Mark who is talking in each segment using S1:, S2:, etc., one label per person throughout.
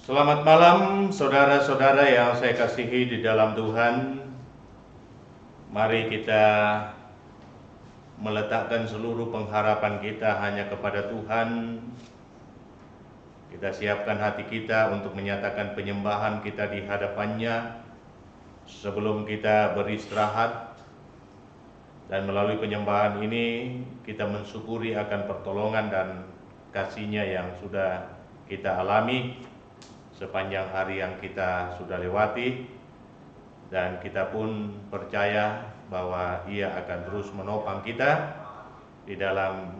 S1: Selamat malam saudara-saudara yang saya kasihi di dalam Tuhan. Mari kita meletakkan seluruh pengharapan kita hanya kepada Tuhan. Kita siapkan hati kita untuk menyatakan penyembahan kita di hadapannya sebelum kita beristirahat. Dan melalui penyembahan ini kita mensyukuri akan pertolongan dan kasih-Nya yang sudah kita alami sepanjang hari yang kita sudah lewati, dan kita pun percaya bahwa Ia akan terus menopang kita di dalam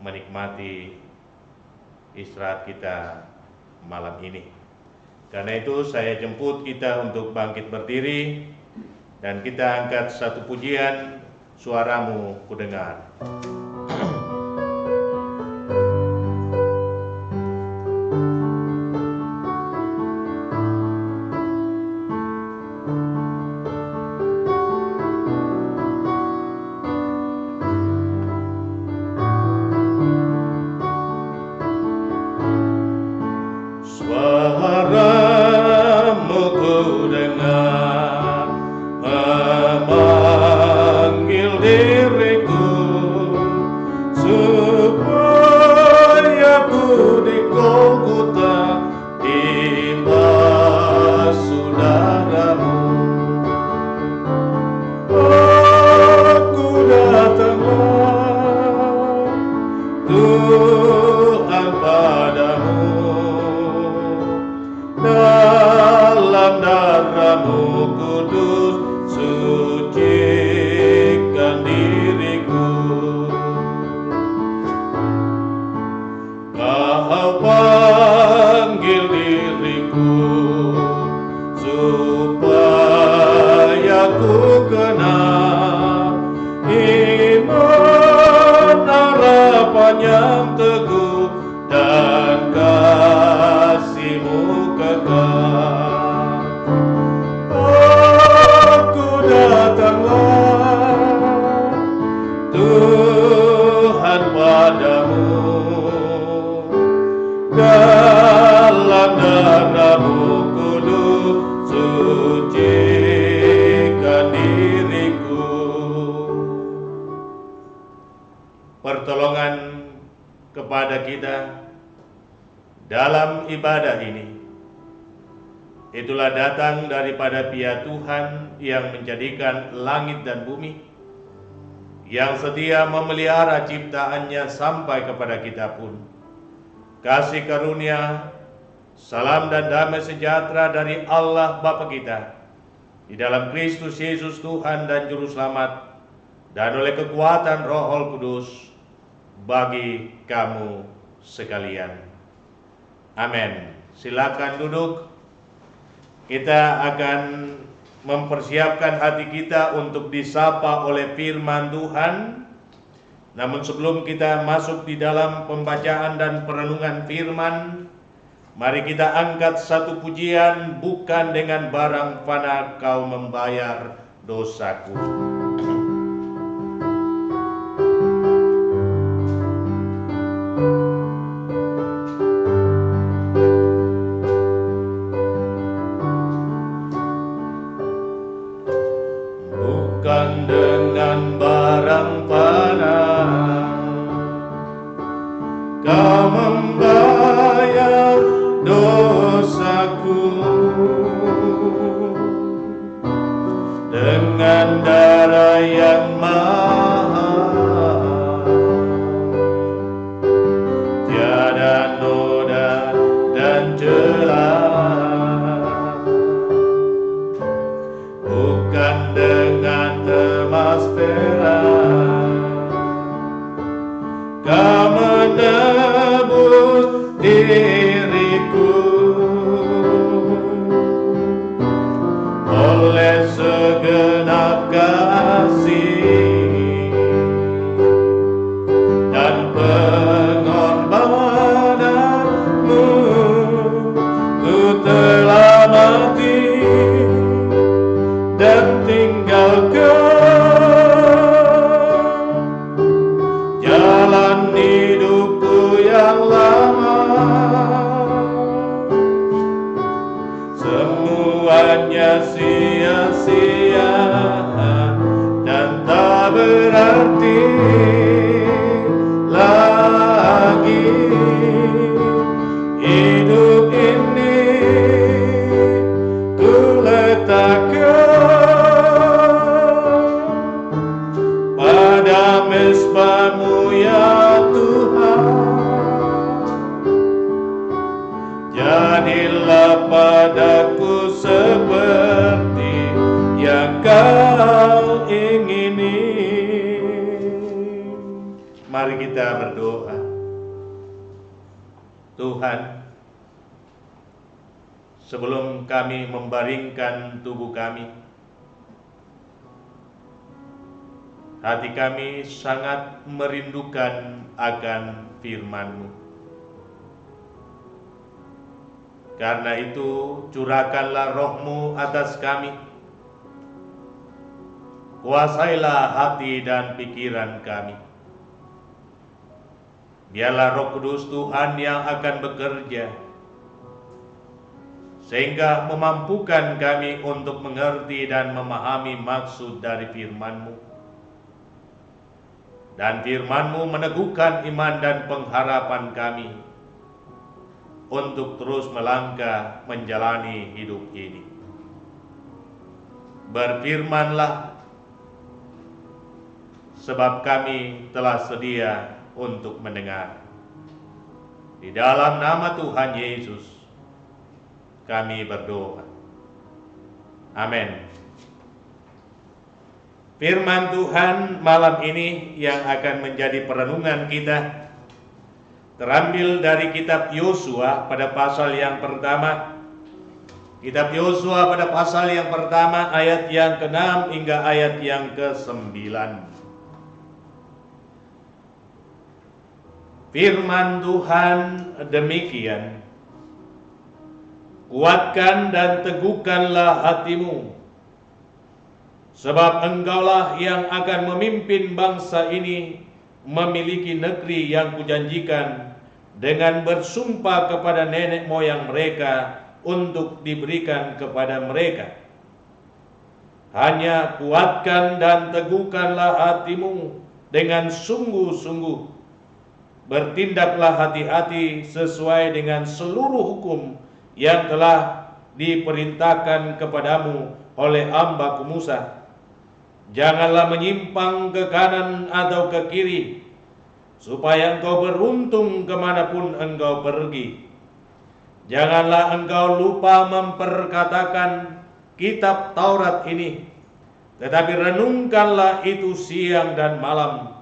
S1: menikmati istirahat kita malam ini. Karena itu saya jemput kita untuk bangkit berdiri dan kita angkat satu pujian, Suaramu Kudengar. Pertolongan kepada kita dalam ibadah ini itulah datang daripada pihak Tuhan yang menjadikan langit dan bumi, yang setia memelihara ciptaannya sampai kepada kita pun. Kasih karunia, salam dan damai sejahtera dari Allah Bapa kita di dalam Kristus Yesus Tuhan dan Juru Selamat, dan oleh kekuatan Roh Kudus bagi kamu sekalian. Amin. Silakan duduk. Kita akan mempersiapkan hati kita untuk disapa oleh firman Tuhan. Namun sebelum kita masuk di dalam pembacaan dan perenungan firman, mari kita angkat satu pujian, bukan dengan barang fana kau membayar dosaku. Bukan dengan barang fana kau membayar dosaku, dengan darah yang mahal, tiada noda dan celah. Bukan dengan emas perak kau menebus diriku, oleh segenap kasih dan pengorbananmu, ku telah mati dan tinggalkan jalan hidupku yang lama. Tuhan, sebelum kami membaringkan tubuh kami, hati kami sangat merindukan akan firman-Mu. Karena itu, curahkanlah Roh-Mu atas kami. Kuasailah hati dan pikiran kami. Biarlah Roh Kudus Tuhan yang akan bekerja, sehingga memampukan kami untuk mengerti dan memahami maksud dari firman-Mu. Dan firman-Mu meneguhkan iman dan pengharapan kami untuk terus melangkah menjalani hidup ini. Berfirmanlah, sebab kami telah sedia untuk mendengar. Di dalam nama Tuhan Yesus kami berdoa. Amin. Firman Tuhan malam ini yang akan menjadi perenungan kita terambil dari kitab Yosua pada pasal yang pertama. Kitab Yosua pada pasal yang pertama ayat yang ke-6 hingga ayat yang ke-9. Firman Tuhan demikian, kuatkan dan teguhkanlah hatimu, sebab engkaulah yang akan memimpin bangsa ini memiliki negeri yang kujanjikan dengan bersumpah kepada nenek moyang mereka untuk diberikan kepada mereka. Hanya kuatkan dan teguhkanlah hatimu dengan sungguh-sungguh. Bertindaklah hati-hati sesuai dengan seluruh hukum yang telah diperintahkan kepadamu oleh hamba-Ku Musa. Janganlah menyimpang ke kanan atau ke kiri, supaya engkau beruntung kemanapun engkau pergi. Janganlah engkau lupa memperkatakan kitab Taurat ini, tetapi renungkanlah itu siang dan malam,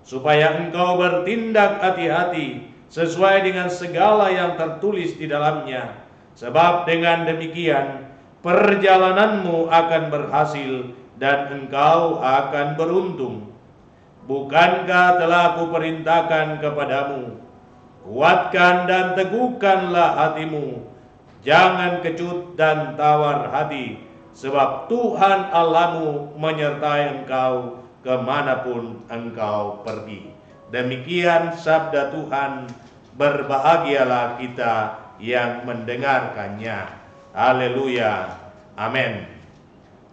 S1: supaya engkau bertindak hati-hati sesuai dengan segala yang tertulis di dalamnya. Sebab dengan demikian perjalananmu akan berhasil dan engkau akan beruntung. Bukankah telah kuperintahkan kepadamu, kuatkan dan teguhkanlah hatimu, jangan kecut dan tawar hati, sebab Tuhan Allahmu menyertai engkau kemanapun engkau pergi. Demikian sabda Tuhan, berbahagialah kita yang mendengarkannya. Haleluya, amin.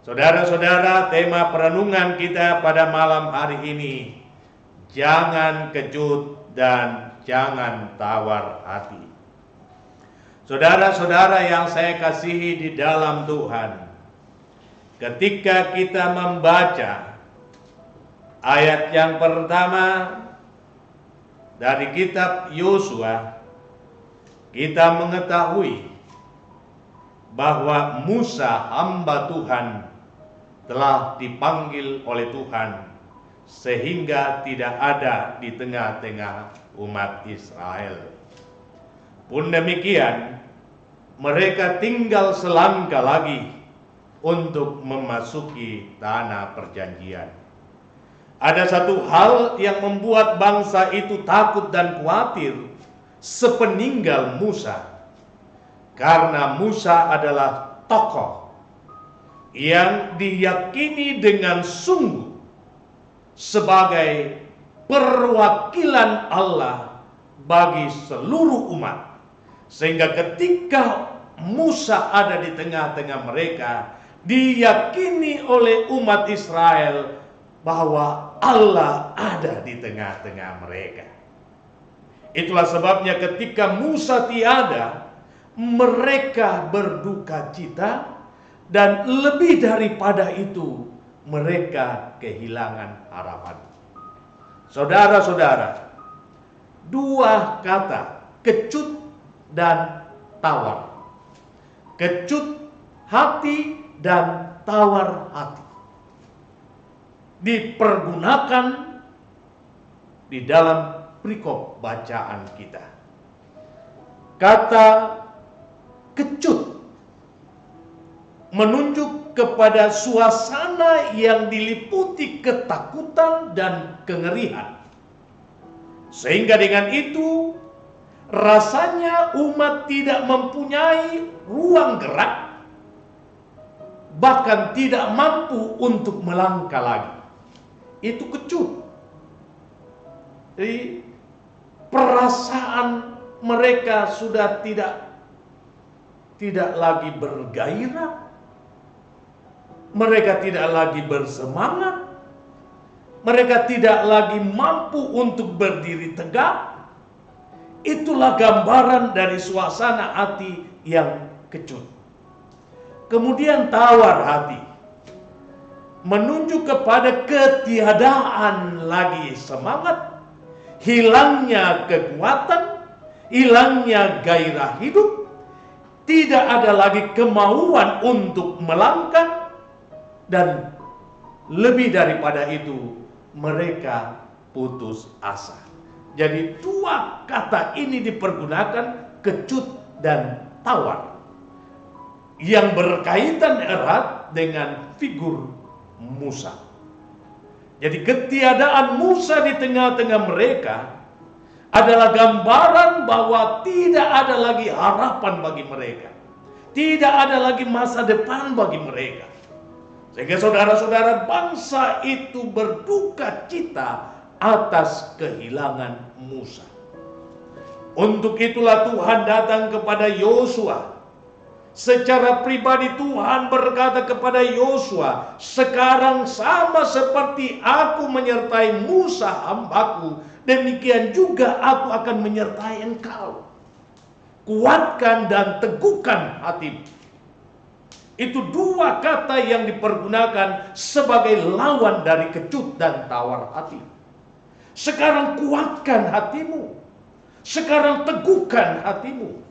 S1: Saudara-saudara, tema perenungan kita pada malam hari ini, jangan kecut dan jangan tawar hati. Saudara-saudara yang saya kasihi di dalam Tuhan, ketika kita membaca ayat yang pertama dari kitab Yosua, kita mengetahui bahwa Musa hamba Tuhan telah dipanggil oleh Tuhan sehingga tidak ada di tengah-tengah umat Israel. Pun demikian, mereka tinggal selangkah lagi untuk memasuki tanah perjanjian. Ada satu hal yang membuat bangsa itu takut dan khawatir sepeninggal Musa, karena Musa adalah tokoh yang diyakini dengan sungguh sebagai perwakilan Allah bagi seluruh umat, sehingga ketika Musa ada di tengah-tengah mereka, diyakini oleh umat Israel bahwa Allah ada di tengah-tengah mereka. Itulah sebabnya ketika Musa tiada, mereka berduka cita, dan lebih daripada itu, mereka kehilangan harapan. Saudara-saudara, dua kata, kecut dan tawar. Kecut hati dan tawar hati dipergunakan di dalam perikop bacaan kita. Kata kecut menunjuk kepada suasana yang diliputi ketakutan dan kengerian. Sehingga dengan itu rasanya umat tidak mempunyai ruang gerak, bahkan tidak mampu untuk melangkah lagi. Itu kecut. Jadi perasaan mereka sudah tidak lagi bergairah, mereka tidak lagi bersemangat, mereka tidak lagi mampu untuk berdiri tegak. Itulah gambaran dari suasana hati yang kecut. Kemudian tawar hati menunjuk kepada ketiadaan lagi semangat, hilangnya kekuatan, hilangnya gairah hidup, tidak ada lagi kemauan untuk melangkah, dan lebih daripada itu mereka putus asa. Jadi dua kata ini dipergunakan, kecut dan tawar, yang berkaitan erat dengan figur Musa. Jadi ketiadaan Musa di tengah-tengah mereka adalah gambaran bahwa tidak ada lagi harapan bagi mereka, tidak ada lagi masa depan bagi mereka. Sehingga saudara-saudara, bangsa itu berduka cita atas kehilangan Musa. Untuk itulah Tuhan datang kepada Yosua. Secara pribadi Tuhan berkata kepada Yosua, sekarang sama seperti aku menyertai Musa hambaku, demikian juga aku akan menyertai engkau. Kuatkan dan teguhkan hatimu. Itu dua kata yang dipergunakan sebagai lawan dari kecut dan tawar hati. Sekarang kuatkan hatimu. Sekarang teguhkan hatimu.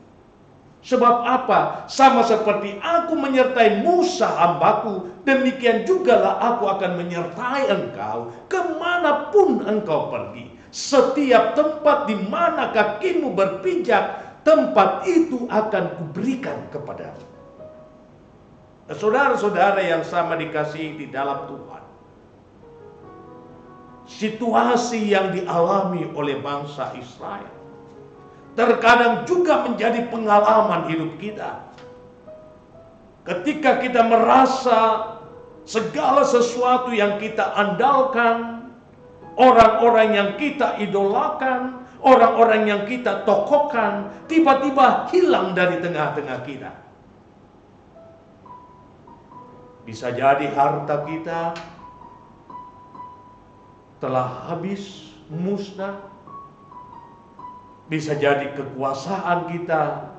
S1: Sebab apa? Sama seperti aku menyertai Musa hambaku, demikian jugalah aku akan menyertai engkau kemanapun engkau pergi. Setiap tempat di mana kakimu berpijak, tempat itu akan kuberikan kepadamu. Saudara-saudara yang sama dikasihi di dalam Tuhan, situasi yang dialami oleh bangsa Israel terkadang juga menjadi pengalaman hidup kita. Ketika kita merasa segala sesuatu yang kita andalkan, orang-orang yang kita idolakan, orang-orang yang kita tokohkan, tiba-tiba hilang dari tengah-tengah kita. Bisa jadi harta kita telah habis, musnah. Bisa jadi kekuasaan kita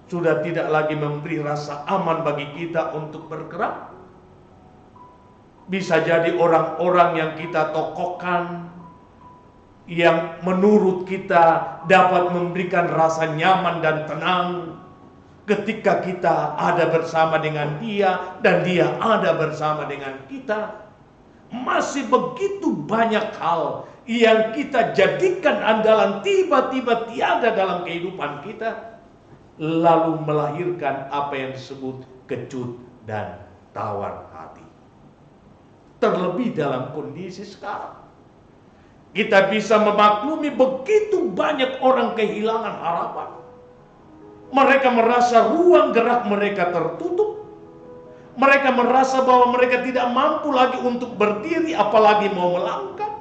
S1: sudah tidak lagi memberi rasa aman bagi kita untuk bergerak. Bisa jadi orang-orang yang kita tokohkan, yang menurut kita dapat memberikan rasa nyaman dan tenang ketika kita ada bersama dengan dia dan dia ada bersama dengan kita. Masih begitu banyak hal yang kita jadikan andalan tiba-tiba tiada dalam kehidupan kita, lalu melahirkan apa yang disebut kecut dan tawar hati. Terlebih dalam kondisi sekarang, kita bisa memaklumi begitu banyak orang kehilangan harapan. Mereka merasa ruang gerak mereka tertutup. Mereka merasa bahwa mereka tidak mampu lagi untuk berdiri, apalagi mau melangkah.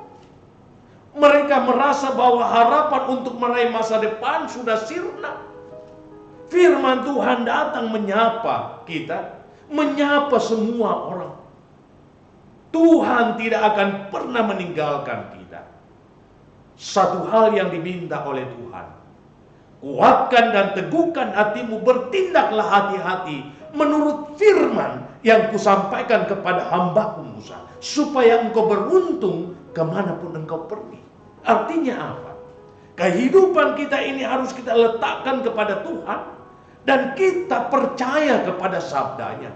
S1: Mereka merasa bahwa harapan untuk meraih masa depan sudah sirna. Firman Tuhan datang menyapa kita, menyapa semua orang. Tuhan tidak akan pernah meninggalkan kita. Satu hal yang diminta oleh Tuhan, kuatkan dan teguhkan hatimu, bertindaklah hati-hati menurut firman yang kusampaikan kepada hambaku Musa, supaya engkau beruntung kemanapun engkau pergi. Artinya apa? Kehidupan kita ini harus kita letakkan kepada Tuhan, dan kita percaya kepada sabdanya.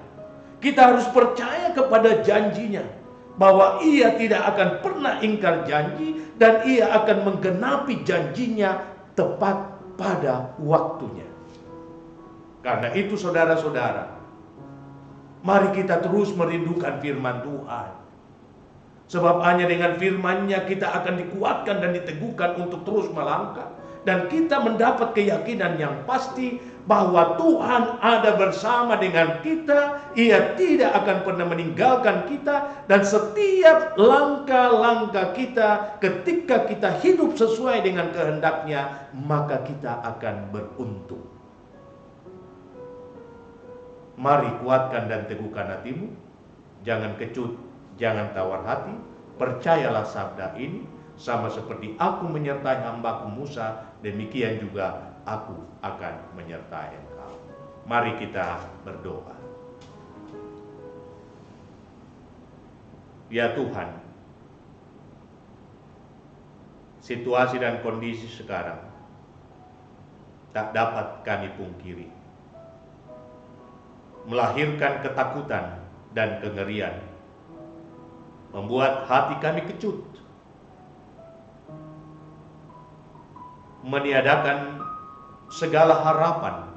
S1: Kita harus percaya kepada janjinya, bahwa ia tidak akan pernah ingkar janji, dan ia akan menggenapi janjinya tepat pada waktunya. Karena itu saudara-saudara, mari kita terus merindukan firman Tuhan. Sebab hanya dengan firman-Nya kita akan dikuatkan dan diteguhkan untuk terus melangkah. Dan kita mendapat keyakinan yang pasti bahwa Tuhan ada bersama dengan kita. Ia tidak akan pernah meninggalkan kita. Dan setiap langkah-langkah kita, ketika kita hidup sesuai dengan kehendak-Nya, maka kita akan beruntung. Mari kuatkan dan teguhkan hatimu. Jangan kecut, jangan tawar hati. Percayalah sabda ini. Sama seperti aku menyertai hambaku Musa, demikian juga aku akan menyertai engkau. Mari kita berdoa. Ya Tuhan, situasi dan kondisi sekarang tak dapat kami pungkiri, melahirkan ketakutan dan kengerian, membuat hati kami kecut, meniadakan segala harapan,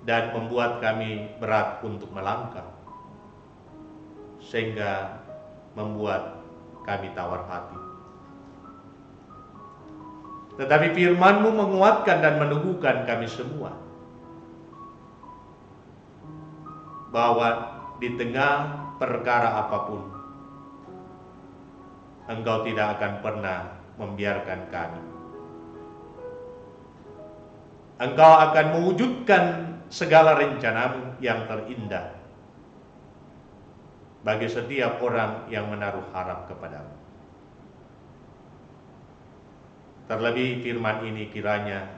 S1: dan membuat kami berat untuk melangkah, sehingga membuat kami tawar hati. Tetapi firman-Mu menguatkan dan meneguhkan kami semua, bahwa di tengah perkara apapun, Engkau tidak akan pernah membiarkan kami. Engkau akan mewujudkan segala rencana-Mu yang terindah bagi setiap orang yang menaruh harap kepada-Mu. Terlebih firman ini kiranya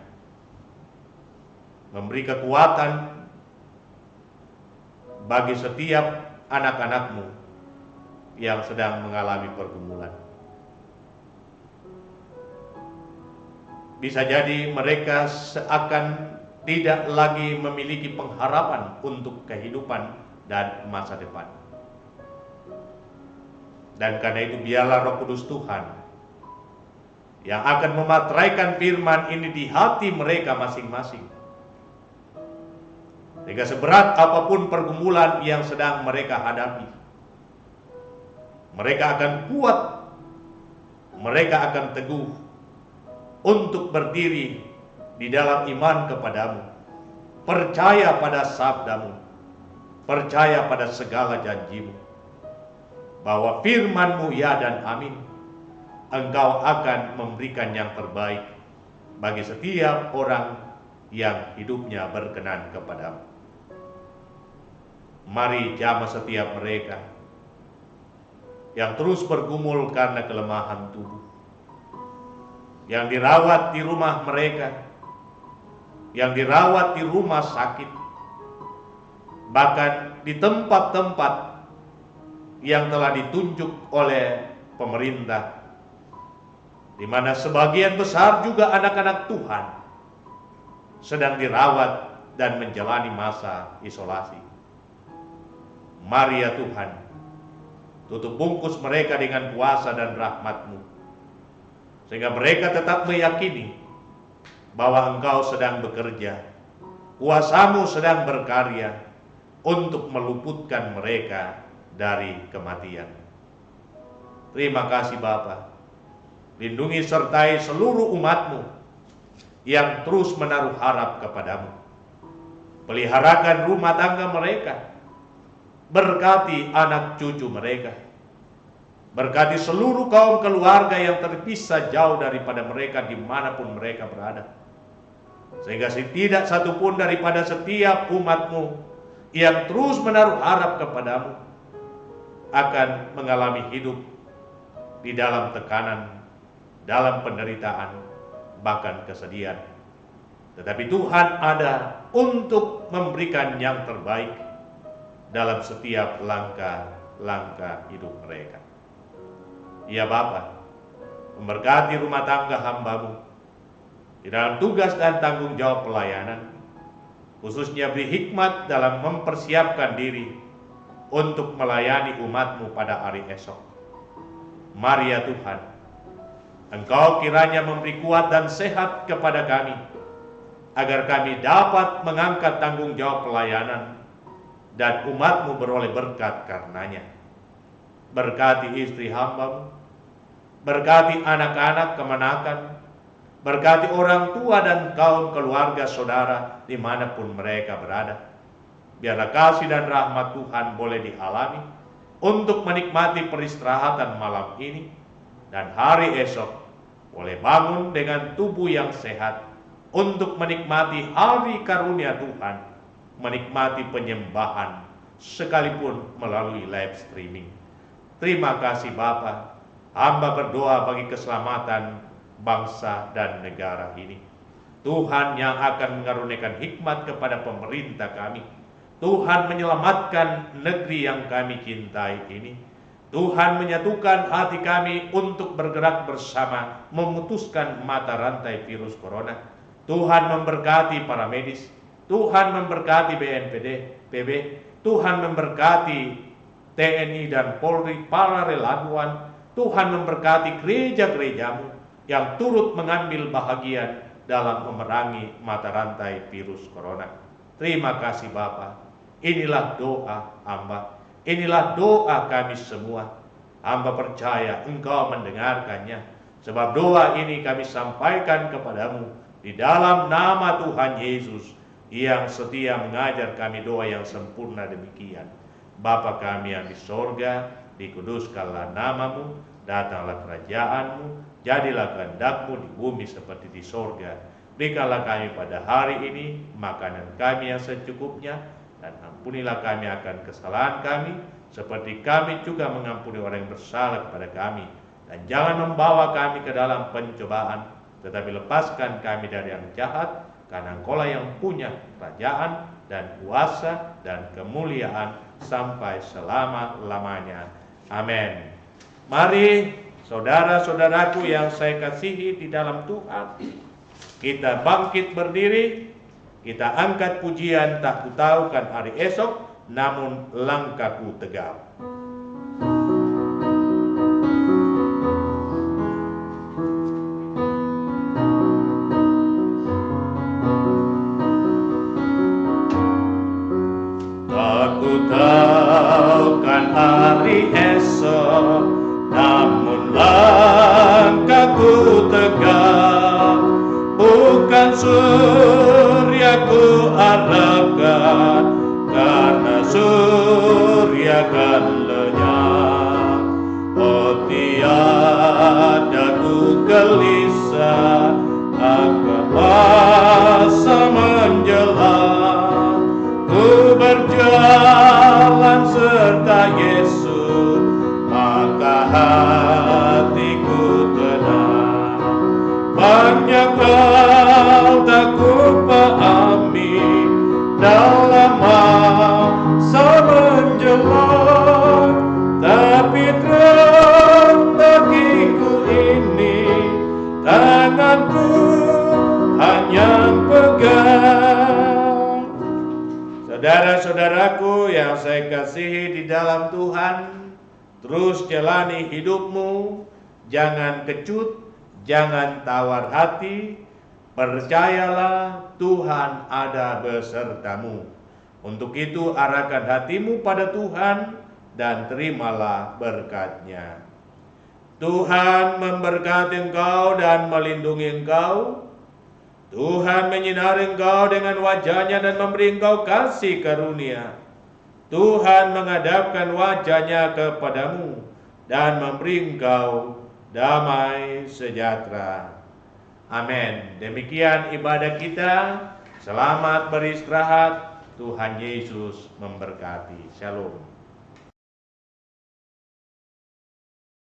S1: memberi kekuatan bagi setiap anak-anak-Mu yang sedang mengalami pergumulan. Bisa jadi mereka seakan tidak lagi memiliki pengharapan untuk kehidupan dan masa depan. Dan karena itu biarlah Roh Kudus Tuhan yang akan memateraikan firman ini di hati mereka masing-masing. Sehingga seberat apapun pergumulan yang sedang mereka hadapi, mereka akan kuat, mereka akan teguh untuk berdiri di dalam iman kepadamu, percaya pada sabdamu, percaya pada segala janjimu, bahwa firman-Mu ya dan amin. Engkau akan memberikan yang terbaik bagi setiap orang yang hidupnya berkenan kepadamu. Mari jamah setiap mereka yang terus bergumul karena kelemahan tubuh, yang dirawat di rumah mereka, yang dirawat di rumah sakit, bahkan di tempat-tempat yang telah ditunjuk oleh pemerintah, di mana sebagian besar juga anak-anak Tuhan sedang dirawat dan menjalani masa isolasi. Mari ya Tuhan, tutup bungkus mereka dengan kuasa dan rahmat-Mu, sehingga mereka tetap meyakini bahwa Engkau sedang bekerja, kuasa-Mu sedang berkarya untuk meluputkan mereka dari kematian. Terima kasih Bapa. Lindungi sertai seluruh umat-Mu yang terus menaruh harap kepadamu. Peliharakan rumah tangga mereka, berkati anak cucu mereka, berkati seluruh kaum keluarga yang terpisah jauh daripada mereka dimanapun mereka berada, sehingga tidak satupun daripada setiap umat-Mu yang terus menaruh harap kepadamu akan mengalami hidup di dalam tekanan, dalam penderitaan, bahkan kesedihan. Tetapi Tuhan ada untuk memberikan yang terbaik dalam setiap langkah-langkah hidup mereka. Ya Bapa, memberkati rumah tangga hamba-Mu di dalam tugas dan tanggung jawab pelayanan, khususnya beri hikmat dalam mempersiapkan diri untuk melayani umat-Mu pada hari esok. Mari ya Tuhan, Engkau kiranya memberi kuat dan sehat kepada kami, agar kami dapat mengangkat tanggung jawab pelayanan dan umat-Mu beroleh berkat karenanya. Berkati istri hamba-Mu, berkati anak-anak kemenakan, berkati orang tua dan kaum keluarga saudara dimanapun mereka berada. Biarlah kasih dan rahmat Tuhan boleh dialami untuk menikmati peristirahatan malam ini, dan hari esok boleh bangun dengan tubuh yang sehat untuk menikmati hari karunia Tuhan, menikmati penyembahan sekalipun melalui live streaming. Terima kasih Bapa. Hamba berdoa bagi keselamatan bangsa dan negara ini. Tuhan yang akan mengaruniakan hikmat kepada pemerintah kami. Tuhan menyelamatkan negeri yang kami cintai ini. Tuhan menyatukan hati kami untuk bergerak bersama memutuskan mata rantai virus corona. Tuhan memberkati para medis. Tuhan memberkati BNPB, PB. Tuhan memberkati TNI dan Polri, para relawan. Tuhan memberkati gereja-gerejamu yang turut mengambil bahagian dalam memerangi mata rantai virus corona. Terima kasih Bapa. Inilah doa hamba. Inilah doa kami semua. Hamba percaya Engkau mendengarkannya. Sebab doa ini kami sampaikan kepadamu di dalam nama Tuhan Yesus yang setia mengajar kami doa yang sempurna demikian. Bapa kami yang di sorga, dikuduskanlah namamu, datanglah kerajaanmu, jadilah kehendak-Mu di bumi seperti di sorga. Berikanlah kami pada hari ini makanan kami yang secukupnya, dan ampunilah kami akan kesalahan kami, seperti kami juga mengampuni orang yang bersalah kepada kami. Dan jangan membawa kami ke dalam pencobaan, tetapi lepaskan kami dari yang jahat, karena Engkaulah yang punya kerajaan dan kuasa dan kemuliaan sampai selama-lamanya. Amin. Mari saudara-saudaraku yang saya kasihi di dalam Tuhan, kita bangkit berdiri, kita angkat pujian tak kutahu kan hari esok, namun langkahku tegap. Hari esok, namun langkahku tegak. Bukan surya ku harapkan, karena surya kan lenyap. Oh tiada ku gelisah akan masa menjelang. Ku berjalan serta Yesus, maka hatiku tenang. Banyak hal tak ku pahami dalam masa menjelang, tapi terang bagiku ini, tanganku hanya pegang. Saudara-saudaraku yang saya kasihi di dalam Tuhan, terus jalani hidupmu, jangan kecut, jangan tawar hati, percayalah Tuhan ada besertamu. Untuk itu arahkan hatimu pada Tuhan dan terimalah berkat-Nya. Tuhan memberkati engkau dan melindungi engkau. Tuhan menyinari engkau dengan wajah-Nya dan memberi engkau kasih karunia. Tuhan menghadapkan wajah-Nya kepadamu dan memberi engkau damai sejahtera. Amin. Demikian ibadah kita. Selamat beristirahat. Tuhan Yesus memberkati. Shalom.